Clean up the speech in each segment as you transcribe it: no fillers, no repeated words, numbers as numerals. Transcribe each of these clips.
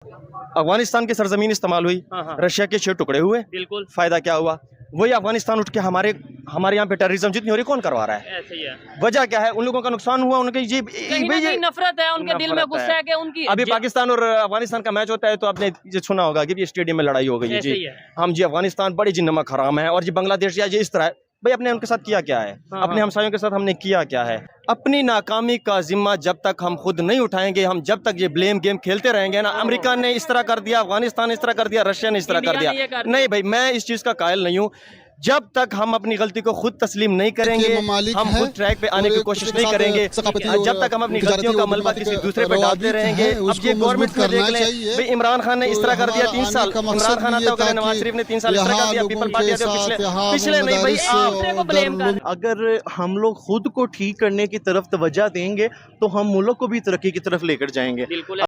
अफगानिस्तान की सरजमीन इस्तेमाल हुई, रशिया के 6 टुकड़े हुए, बिल्कुल फायदा क्या हुआ? वही अफगानिस्तान उठ के हमारे यहाँ पे टेररिज्म जितनी हो रही कौन करवा रहा है? ऐसे ही है। वजह क्या है? उन लोगों का नुकसान हुआ, उनके ये कहीं ना कहीं नफरत है उनके दिल में, गुस्सा है कि उनकी अभी पाकिस्तान और अफगानिस्तान का मैच होता है तो आपने ये सुना होगा कि स्टेडियम में लड़ाई हो गई है जी। हम जी अफगानिस्तान बड़ी जी नमक हराम है और जी बांग्लादेश या जी इस तरह भाई अपने उनके साथ किया क्या है? अपने हमसायों के साथ हमने किया क्या है? अपनी नाकामी का जिम्मा जब तक हम खुद नहीं उठाएंगे, हम जब तक ये ब्लेम गेम खेलते रहेंगे ना, अमेरिका ने इस तरह कर दिया, अफगानिस्तान इस तरह कर दिया, रशिया ने इस तरह कर दिया, नहीं भाई मैं इस चीज का कायल नहीं हूँ। जब तक हम अपनी गलती को खुद तस्लीम नहीं करेंगे, हम खुद ट्रैक पे आने की कोशिश नहीं करेंगे, जब तक हम अपनी गलतियों का मलबा किसी दूसरे पे डालते रहेंगे। अब ये गवर्नमेंट में देख लें भाई, इमरान खान ने इस तरह कर दिया 3 साल, इमरान खान आता है, नवाज शरीफ ने 3 साल इस तरह कर दिया, पीपल पार्टी पिछले नहीं भाई दूसरे को ब्लेम कर। अगर हम लोग खुद को ठीक करने की तरफ तवज्जो देंगे तो हम मुल्क को भी तरक्की की तरफ लेकर जाएंगे। बिल्कुल।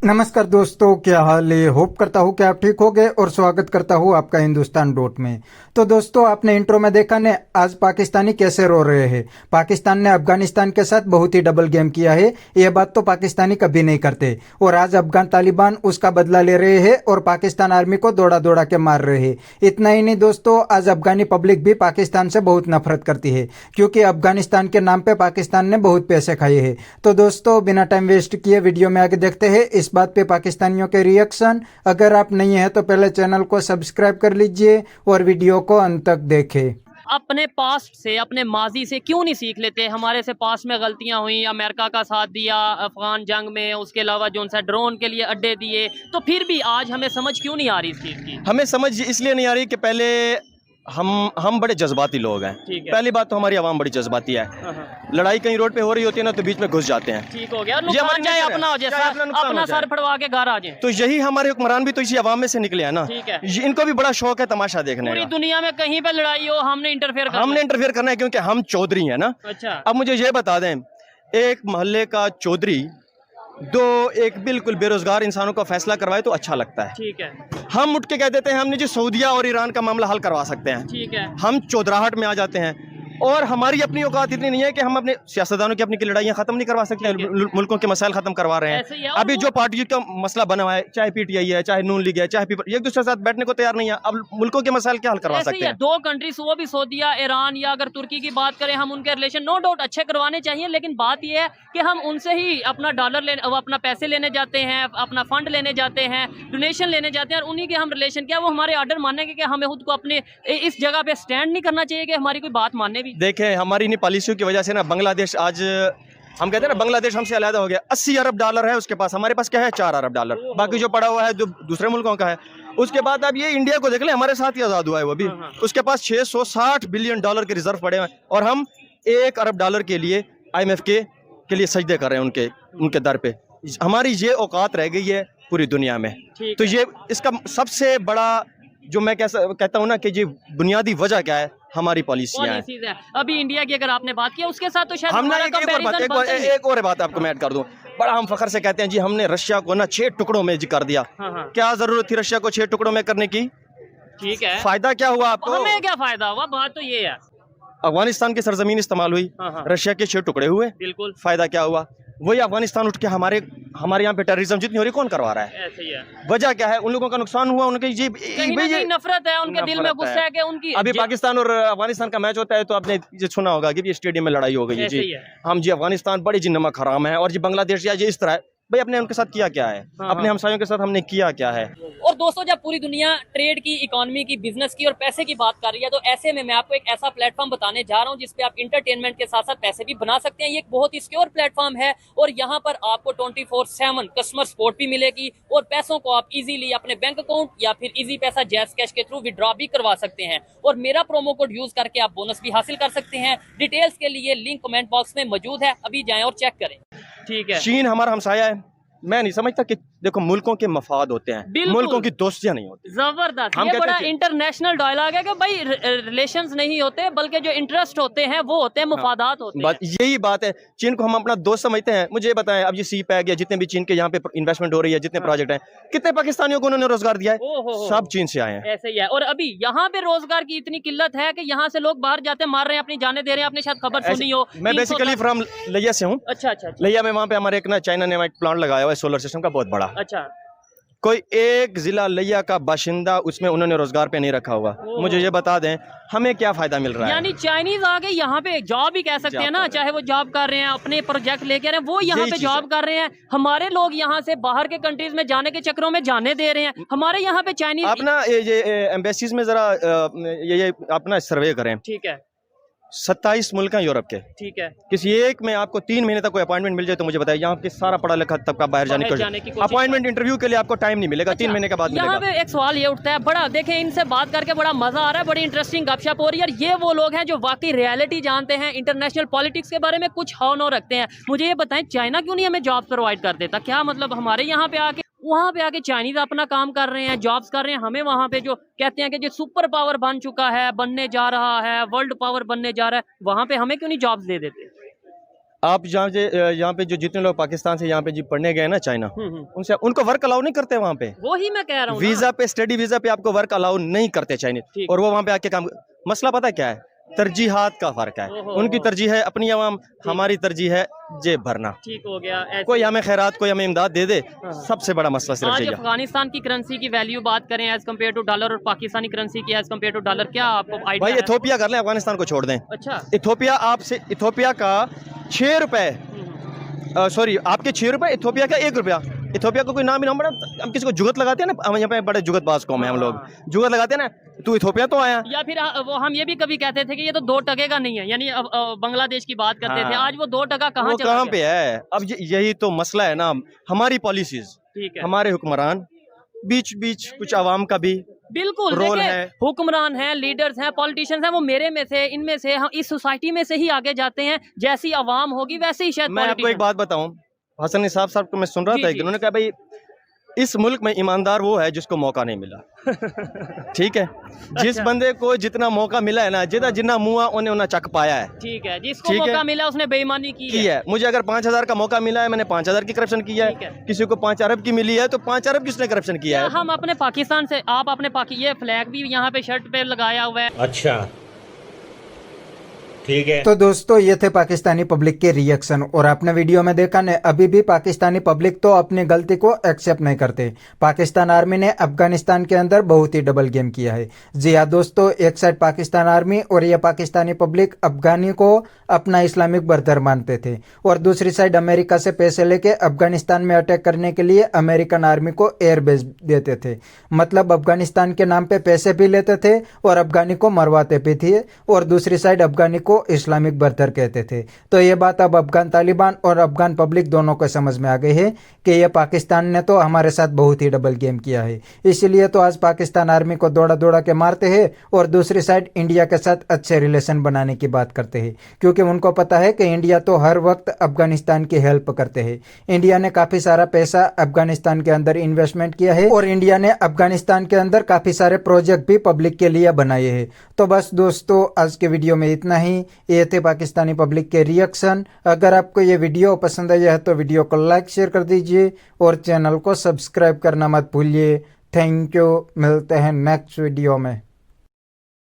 नमस्कार दोस्तों, क्या हाल है? होप करता हूँ कि आप ठीक हो गए और स्वागत करता हूँ आपका हिंदुस्तान डॉट में। तो दोस्तों, आपने इंट्रो में देखा ने आज पाकिस्तानी कैसे रो रहे हैं। पाकिस्तान ने अफगानिस्तान के साथ बहुत ही डबल गेम किया है, यह बात तो पाकिस्तानी कभी नहीं करते। और आज अफगान तालिबान उसका बदला ले रहे हैं और पाकिस्तान आर्मी को दौड़ा दौड़ा के मार रहे हैं। इतना ही नहीं दोस्तों, आज अफगानी पब्लिक भी पाकिस्तान से बहुत नफरत करती है क्योंकि अफगानिस्तान के नाम पे पाकिस्तान ने बहुत पैसे खाए हैं। तो दोस्तों, बिना टाइम वेस्ट किए वीडियो में आगे देखते हैं इस बात पे पाकिस्तानियों के रिएक्शन। अगर आप नहीं है तो पहले चैनल को सब्सक्राइब कर लीजिए और वीडियो को अंत तक देखें। अपने पास्ट से, अपने माजी से क्यों नहीं सीख लेते? हमारे से पास्ट में गलतियां हुई, अमेरिका का साथ दिया अफगान जंग में, उसके अलावा जो सा ड्रोन के लिए अड्डे दिए, तो फिर भी आज हमें समझ क्यों नहीं आ रही इस चीज़ की? हमें समझ इसलिए नहीं आ रही कि पहले हम बड़े जज्बाती लोग हैं। पहली बात तो हमारी आवाम बड़ी जज्बाती है। लड़ाई कहीं रोड पे हो रही होती है ना तो बीच में घुस जाते हैं। ठीक हो गया, नुकसान चाहे अपना हो, जैसा अपना सर फड़वा के घर आ जाए। तो यही हमारे हुक्मरान भी तो इसी आवाम में से निकले हैं ना। ठीक है, इनको भी बड़ा शौक है तमाशा देखने का। पूरी दुनिया में कहीं पे लड़ाई हो हमने इंटरफेयर करना है क्योंकि हम चौधरी हैं ना। अच्छा, अब मुझे ये बता दें, एक मोहल्ले का चौधरी एक बिल्कुल बेरोजगार इंसानों का फैसला करवाए तो अच्छा लगता है। ठीक है, हम उठ के कह देते हैं हमने जो सऊदीया और ईरान का मामला हल करवा सकते हैं। ठीक है, हम चौधराहट में आ जाते हैं और हमारी अपनी औकात इतनी नहीं है कि हम अपने सियासतदानों की अपनी लड़ाइयां खत्म नहीं करवा सकते हैं, मुल्कों के मसाइल खत्म करवा रहे हैं। अभी जो पार्टी का मसला बना हुआ है, चाहे पीटीआई है, चाहे नून लीग है, चाहे पीपल, एक दूसरे के साथ बैठने को तैयार नहीं है। अब मुल्कों के मसाइल क्या हल करवा सकते हैं? 2 कंट्रीज, वो भी सऊदीया, ईरान या अगर तुर्की की बात करें, हम उनके रिलेशन नो डाउट अच्छे करवाने चाहिए, लेकिन बात यह है कि हम उनसे ही अपना अपना पैसे लेने जाते हैं, अपना फंड लेने जाते हैं, डोनेशन लेने जाते हैं, और उन्हीं के हम रिलेशन क्या वो हमारे ऑर्डर मानेंगे कि हमें खुद को अपने इस जगह पे स्टैंड नहीं करना चाहिए कि हमारी कोई बात मानने भी? देखें, हमारी इन्हीं पॉलिसियों की वजह से ना बांग्लादेश आज, हम कहते हैं ना बांग्लादेश हमसे अलग हो गया। 80 अरब डॉलर है उसके पास, हमारे पास क्या है 4 अरब डॉलर, बाकी जो पड़ा हुआ है जो दूसरे मुल्कों का है। उसके बाद अब ये इंडिया को देख लें, हमारे साथ ही आज़ाद हुआ है वो भी, उसके पास 660 बिलियन डॉलर के रिजर्व पड़े हुए हैं और हम 1 अरब डॉलर के लिए IMF के लिए सजदे कर रहे हैं उनके दर पे। हमारी ये औकात रह गई है पूरी दुनिया में। तो ये इसका सबसे बड़ा जो मैं कहता हूँ ना कि ये बुनियादी वजह क्या है, हमारी पॉलिसियाँ हैं। अभी इंडिया की अगर आपने बात किया उसके साथ तो शायद हमने एक और बात आपको मैं ऐड कर दूं, बड़ा हम फखर से कहते हैं जी हमने रशिया को ना 6 टुकड़ों में जी कर दिया। क्या जरूरत थी रशिया को 6 टुकड़ों में करने की? ठीक है, फायदा क्या हुआ आपको? हमें क्या फायदा हुआ? बात तो ये है, अफगानिस्तान की सरजमीन इस्तेमाल हुई, रशिया के 6 टुकड़े हुए, बिल्कुल। फायदा क्या हुआ? वही अफगानिस्तान उठ के हमारे यहाँ पे टेररिज्म जितनी हो रही कौन करवा रहा है? ऐसे ही है। वजह क्या है? उन लोगों का नुकसान हुआ, उनके ये नफरत है, उनके दिल में गुस्सा है कि उनकी। अभी पाकिस्तान और अफगानिस्तान का मैच होता है तो आपने ये सुना होगा कि स्टेडियम में लड़ाई हो गई है जी। हम जी अफगानिस्तान बड़ी जी नमक हराम है और जी बांग्लादेश या जी इस तरह भाई अपने उनके साथ किया क्या है? अपने हमसायों के साथ हमने किया क्या है? और दोस्तों, जब पूरी दुनिया ट्रेड की, इकोनॉमी की, बिजनेस की और पैसे की बात कर रही है, तो ऐसे में मैं आपको एक ऐसा प्लेटफॉर्म बताने जा रहा हूं जिसपे आप इंटरटेनमेंट के साथ साथ पैसे भी बना सकते हैं। ये एक बहुत ही सिक्योर प्लेटफॉर्म है और यहाँ पर आपको 24/7 कस्टमर सपोर्ट भी मिलेगी और पैसों को आप इजीली अपने बैंक अकाउंट या फिर इजी पैसा जैज़ कैश के थ्रू विड्रॉ भी करवा सकते हैं और मेरा प्रोमो कोड यूज करके आप बोनस भी हासिल कर सकते हैं। डिटेल्स के लिए लिंक कमेंट बॉक्स में मौजूद है, अभी जाएं और चेक करें। ठीक है, चीन हमारा हमसाया है। मैं नहीं समझता कि देखो मुल्कों के मफाद होते हैं, बिल्कुल। मुल्कों की दोस्तियां नहीं होती। जबरदस्त, हम ये कहते बड़ा हैं इंटरनेशनल डायलॉग है कि भाई रिलेशंस नहीं होते बल्कि जो इंटरेस्ट होते हैं वो होते हैं, मफादात होते हैं। बात यही बात है। चीन को हम अपना दोस्त समझते हैं। मुझे ये बताएं, अब ये सी पैक या जितने भी चीन के यहाँ पे इन्वेस्टमेंट हो रही है, जितने प्रोजेक्ट हैं, कितने पाकिस्तानियों को उन्होंने रोजगार दिया है? ओहो। सब चीन से आए हैं। ऐसे ही है। और अभी यहाँ पे रोजगार की इतनी किल्लत है कि यहाँ से लोग बाहर जाते मार रहे हैं, अपनी जाने दे रहे हैं। आपने शायद खबर सुनी हो। मैं बेसिकली फ्रॉम लिया से हूँ। अच्छा अच्छा अच्छा लिया में वहाँ पे हमारे एक ना चाइना ने प्लांट लगाया हुआ है सोलर सिस्टम का, बहुत बड़ा। अच्छा। कोई एक जिला लिया का बाशिंदा उसमें उन्होंने रोजगार पे नहीं रखा हुआ। मुझे ये बता दें हमें क्या फायदा मिल रहा है? यानी चाइनीज आगे यहाँ पे जॉब ही कह सकते हैं ना, चाहे वो जॉब कर रहे हैं, अपने प्रोजेक्ट लेके रहे हैं, वो यहाँ पे जॉब कर रहे हैं। हमारे लोग यहाँ से बाहर के कंट्रीज में जाने के चक्करों में जाने दे रहे हैं। हमारे यहाँ पे चाइनीज अपना ये एम्बेसीज में जरा ये अपना सर्वे करें। ठीक है। 27 मुल्क हैं यूरोप के। ठीक है। किसी एक में आपको 3 महीने तक कोई अपॉइंटमेंट मिल जाए तो मुझे बताइए। यहाँ के सारा पढ़ा लिखा तबका बाहर जाने की अपॉइंटमेंट इंटरव्यू के लिए आपको टाइम नहीं मिलेगा। 3 महीने के बाद यहाँ मिलेगा। पे एक सवाल ये उठता है, बड़ा देखें इनसे बात करके बड़ा मजा आ रहा है, बड़ी इंटरेस्टिंग गपशप हो रही है। ये वो लोग हैं जो वाकई रियलिटी जानते हैं, इंटरनेशनल पॉलिटिक्स के बारे में कुछ हौ नौ रखते हैं। मुझे ये बताएं, चाइना क्यों नहीं हमें जॉब प्रोवाइड कर देता? क्या मतलब हमारे यहाँ पे आके वहाँ पे आके चाइनीज अपना काम कर रहे हैं, जॉब्स कर रहे हैं, हमें वहाँ पे जो कहते हैं कि जो सुपर पावर बन चुका है, बनने जा रहा है, वर्ल्ड पावर बनने जा रहा है, वहाँ पे हमें क्यों नहीं जॉब्स दे देते? आप यहाँ पे जो जितने लोग पाकिस्तान से यहाँ पे जी पढ़ने गए ना चाइना, उनसे उनको वर्क अलाउ नहीं करते वहाँ पे। वो ही मैं कह रहा हूँ, वीजा पे, स्टडी वीजा पे आपको वर्क अलाउ नहीं करते चाइनीज। और वो वहाँ पे आके काम, मसला पता क्या है? तरजीहात का फर्क है। उनकी तरजीह है अपनी आवाम, हमारी तरजीह है जेब भरना। ठीक हो गया। कोई हमें खैरात, कोई हमें इमदाद दे दे, सबसे बड़ा मसला सिर्फ आज यही है। अफगानिस्तान की करेंसी की वैल्यू बात करें एज कम्पेयर टू डॉलर और पाकिस्तानी करेंसी की एज कम्पेयर टू डॉलर, क्या आपको भाई आइडिया है? इथोपिया कर लें, अफगानिस्तान को छोड़ दें। अच्छा। इथोपिया आपसे, इथोपिया का 6 रुपए, सॉरी आपके 6 रुपए, इथोपिया का 1 रुपया। इथोपिया को कोई नाम ही ना बड़ा, हम किसी को जुगत लगाते हैं ना, हम यहाँ पे बड़े जुगतबाज कौम है हम लोग, जुगत लगाते हैं ना, तू इथोपिया तो आया। या फिर वो हम ये भी कभी कहते थे कि ये तो 2 टके का नहीं है, यानी बांग्लादेश की बात करते थे, आज वो 2 टका कहाँ चला कहाँ गया? पे है? अब यही तो मसला है ना, हमारी पॉलिसीज, ठीक है। हमारे हुक्मरान, बीच बीच कुछ आवाम का भी बिल्कुल रोल देखिए, है। हुक्मरान हैं, लीडर्स हैं, पॉलिटिशियंस हैं, वो मेरे में से, इनमें से, हम इस सोसाइटी में से ही आगे जाते हैं। जैसी आवाम होगी वैसे ही शायद मैं आपको एक बात बताऊं, हसन निसाब साहब को मैं सुन रहा था कि उन्होंने कहा भाई इस मुल्क में ईमानदार वो है जिसको मौका नहीं मिला। ठीक है, जिस बंदे को जितना मौका मिला है ना, जितना मुआ उन्हें उन्हें चक पाया है। ठीक है, जिसको मौका मिला उसने बेईमानी की है। मुझे अगर 5,000 का मौका मिला है, मैंने 5,000 की करप्शन किया है। किसी को 5 अरब की मिली है तो 5 अरब किसने करप्शन किया है? हम अपने पाकिस्तान से, आप अपने ये फ्लैग भी यहाँ पे शर्ट पे लगाया हुआ है। अच्छा ठीक है। तो दोस्तों ये थे पाकिस्तानी पब्लिक के रिएक्शन, और आपने वीडियो में देखा ने, अभी भी पाकिस्तानी पब्लिक तो अपनी गलती को एक्सेप्ट नहीं करते। पाकिस्तान आर्मी ने अफगानिस्तान के अंदर बहुत ही डबल गेम किया है। जी हाँ दोस्तों, एक साइड पाकिस्तान आर्मी और ये पाकिस्तानी पब्लिक अफगानी को अपना इस्लामिक ब्रदर मानते थे, और दूसरी साइड अमेरिका से पैसे लेके अफगानिस्तान में अटैक करने के लिए अमेरिकन आर्मी को एयर बेस देते थे। मतलब अफगानिस्तान के नाम पे पैसे भी लेते थे और अफगानी को मरवाते भी थे, और दूसरी साइड अफगानी को इस्लामिक ब्रदर कहते थे। तो ये बात अब अफगान तालिबान और अफगान पब्लिक दोनों को समझ में आ गई है कि ये पाकिस्तान ने तो हमारे साथ बहुत ही डबल गेम किया है। इसलिए तो आज पाकिस्तान आर्मी को दौड़ा दौड़ा के मारते हैं, और दूसरी साइड इंडिया के साथ अच्छे रिलेशन बनाने की बात करते हैं, क्योंकि उनको पता है कि इंडिया तो हर वक्त अफगानिस्तान की हेल्प करते हैं। इंडिया ने काफी सारा पैसा अफगानिस्तान के अंदर इन्वेस्टमेंट किया है, और इंडिया ने अफगानिस्तान के अंदर काफी सारे प्रोजेक्ट भी पब्लिक के लिए बनाए हैं। तो बस दोस्तों, आज के वीडियो में इतना ही। ये थे पाकिस्तानी पब्लिक के रिएक्शन। अगर आपको ये वीडियो पसंद आया है तो वीडियो को लाइक शेयर कर दीजिए, और चैनल को सब्सक्राइब करना मत भूलिए। थैंक यू, मिलते हैं नेक्स्ट वीडियो में।